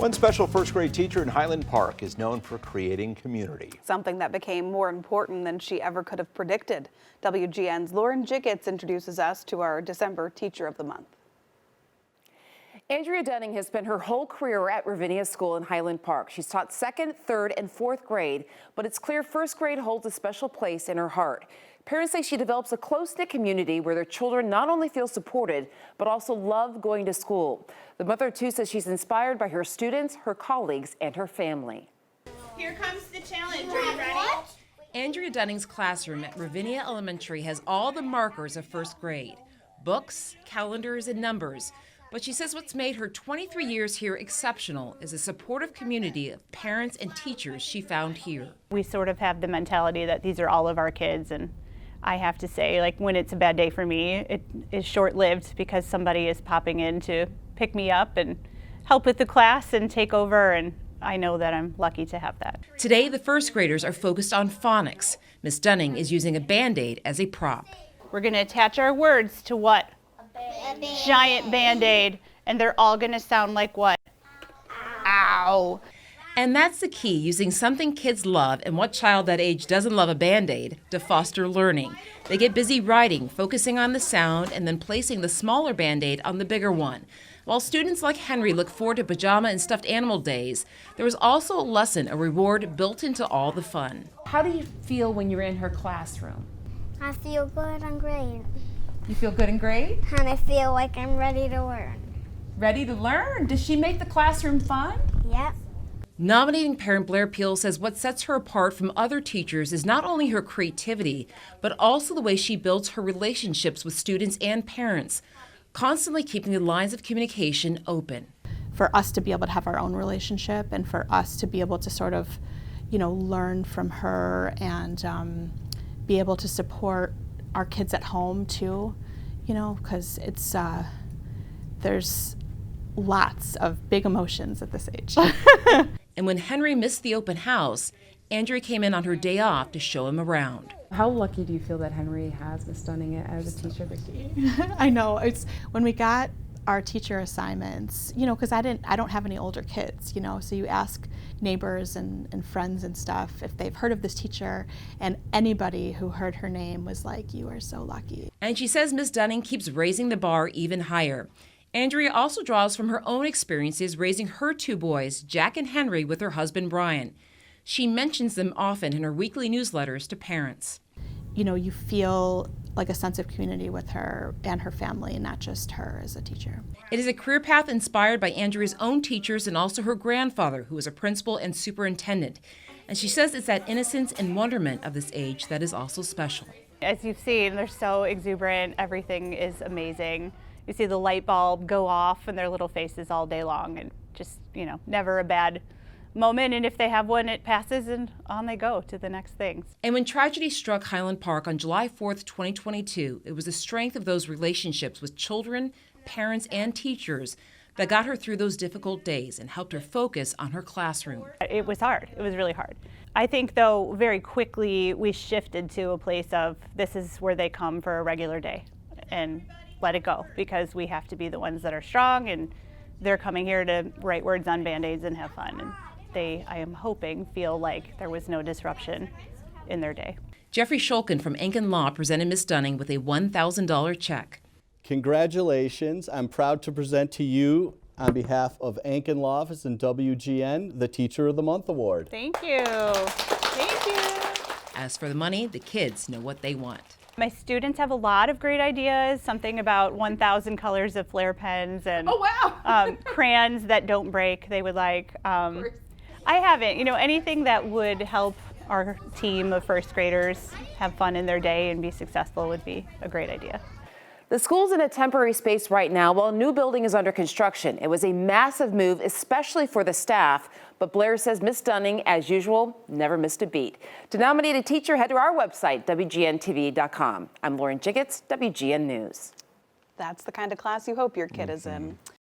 One special first grade teacher in Highland Park is known for creating community. Something that became more important than she ever could have predicted. WGN's Lauren Jiggets introduces us to our December Teacher of the Month. Andrea Dunning has spent her whole career at Ravinia School in Highland Park. She's taught 2nd, 3rd, and 4th grade, but it's clear 1st grade holds a special place in her heart. Parents say she develops a close-knit community where their children not only feel supported, but also love going to school. The mother, too, says she's inspired by her students, her colleagues, and her family. Here comes the challenge. Are you ready? Andrea Dunning's classroom at Ravinia Elementary has all the markers of 1st grade: books, calendars, and numbers. But she says what's made her 23 years here exceptional is a supportive community of parents and teachers she found here. We sort of have the mentality that these are all of our kids, and I have to say, like, when it's a bad day for me, it is short-lived because somebody is popping in to pick me up and help with the class and take over, and I know that I'm lucky to have that. Today, the 1st graders are focused on phonics. Miss Dunning is using a Band-Aid as a prop. We're going to attach our words to what? Giant Band-Aid, and they're all going to sound like what? Ow. And that's the key, using something kids love, and what child that age doesn't love a Band-Aid, to foster learning. They get busy writing, focusing on the sound, and then placing the smaller Band-Aid on the bigger one. While students like Henry look forward to pajama and stuffed animal days, there was also a lesson, a reward built into all the fun. How do you feel when you're in her classroom? I feel good and great. You feel good and great? And I feel like I'm ready to learn. Ready to learn? Does she make the classroom fun? Yep. Nominating parent Blair Peel says what sets her apart from other teachers is not only her creativity, but also the way she builds her relationships with students and parents, constantly keeping the lines of communication open. For us to be able to have our own relationship and for us to be able to sort of, learn from her and be able to support our kids at home too, because it's, there's lots of big emotions at this age. And when Henry missed the open house, Andrea came in on her day off to show him around. How lucky do you feel that Henry has Miss Dunning as a teacher this year? I know, it's when we got our teacher assignments, because I don't have any older kids, so you ask neighbors and friends and stuff if they've heard of this teacher, and anybody who heard her name was like, you are so lucky. And she says Miss Dunning keeps raising the bar even higher. Andrea also draws from her own experiences raising her 2 boys, Jack and Henry, with her husband Brian. She mentions them often in her weekly newsletters to parents. You feel like a sense of community with her and her family, not just her as a teacher. It is a career path inspired by Andrea's own teachers and also her grandfather, who was a principal and superintendent. And she says it's that innocence and wonderment of this age that is also special. As you've seen, they're so exuberant. Everything is amazing. You see the light bulb go off in their little faces all day long, and just, never a bad moment, and if they have one, it passes and on they go to the next things. And when tragedy struck Highland Park on July 4th, 2022, it was the strength of those relationships with children, parents, and teachers that got her through those difficult days and helped her focus on her classroom. It was hard. It was really hard. I think, though, very quickly we shifted to a place of this is where they come for a regular day and let it go, because we have to be the ones that are strong, and they're coming here to write words on Band-Aids and have fun. And they, I am hoping, feel like there was no disruption in their day. Jeffrey Shulkin from Ankin Law presented Miss Dunning with a $1,000 check. Congratulations. I'm proud to present to you, on behalf of Ankin Law Office and WGN, the Teacher of the Month Award. Thank you. Thank you. As for the money, the kids know what they want. My students have a lot of great ideas, something about 1,000 colors of Flair pens and crayons that don't break they would like. I haven't, anything that would help our team of 1st graders have fun in their day and be successful would be a great idea. The school's in a temporary space right now while a new building is under construction. It was a massive move, especially for the staff, but Blair says Miss Dunning, as usual, never missed a beat. To nominate a teacher, head to our website, WGNTV.com. I'm Lauren Jiggets, WGN News. That's the kind of class you hope your kid is in.